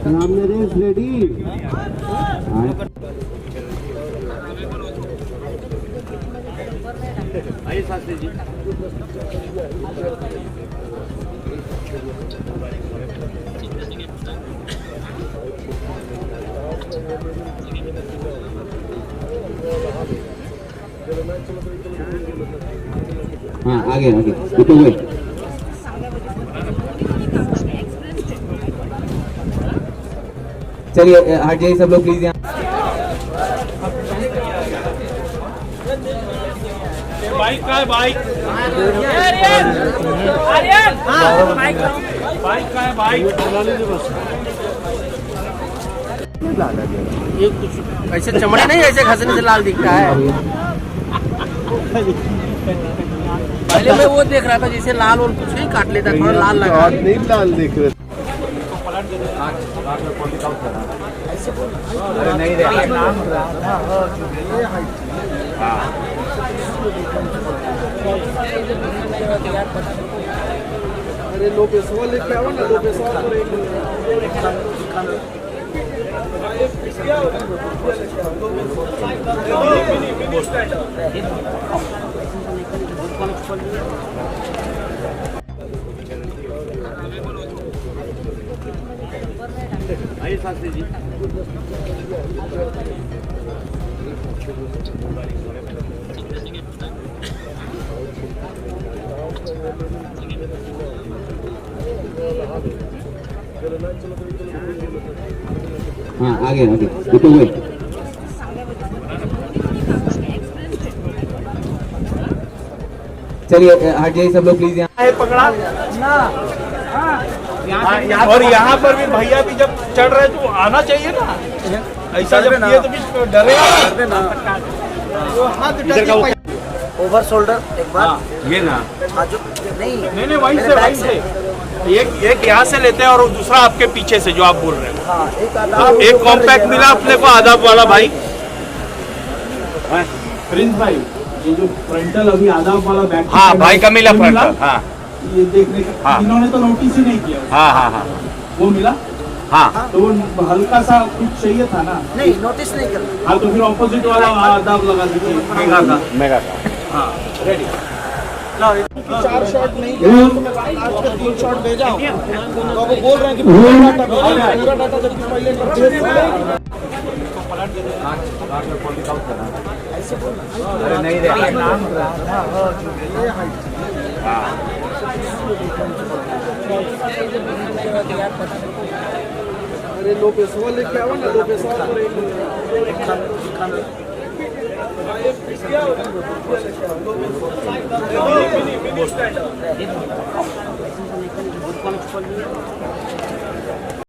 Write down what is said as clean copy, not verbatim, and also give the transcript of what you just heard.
Ramirez ready. आइए शास्त्री जी। हाँ आगे आगे रुको हुए। चलिए हट जाइए सब लोग प्लीज यहाँ। बाइक का है बाइक। बाइक का है बाइक। ये कुछ ऐसे चमड़े नहीं ऐसे घसने से लाल दिखता है। पहले मैं वो देख रहा था जैसे लाल और कुछ नहीं काट लेता थोड़ा लाल लगा नहीं लाल देख रहे। अरे नहीं रे अरे लोपेसवा लेके आओ ना, लोपेसवा और एक आइए शास्त्री जी। हाँ आगे आगे रुको हुए। चलिए हट जाइए सब लोग प्लीज यहाँ। पकड़ा और यहाँ पर भी भैया भी जब चढ़ रहे तो आना चाहिए ना। ऐसा जब किए तो भी डरेगा। ओवर शोल्डर एक बार ये ना आजू नहीं वहीं से एक यहाँ से लेते हैं और दूसरा आपके पीछे से जो आप बोल रहे हैं। हाँ, एक कॉम्पैक्ट मिला अपने को आदाब वाला भाई। प्रिंस भाई ये जो फ्रंटल अभी आदाब वाला बैक। हाँ भाई का मिला फ्रंटल। हाँ ये देखने का हाँ। इन्होंने तो नोटिस ही नहीं किया। हाँ हाँ हाँ वो मिला। हाँ तो वो हल्का सा कुछ चाहिए था ना। नहीं नोटिस नहीं कर। हाँ तो फिर ऑपोजिट वाला आदाब लगा दीजिए मेगा का। हाँ रेडी। 4 शॉट नहीं आज के 3 शॉट भेजा हूं। तो वो बोल रहे हैं कि पूरा डाटा जब पहले अरे नहीं रे अरे लोपेसवा लेके आओ ना, लोपेसवा और एक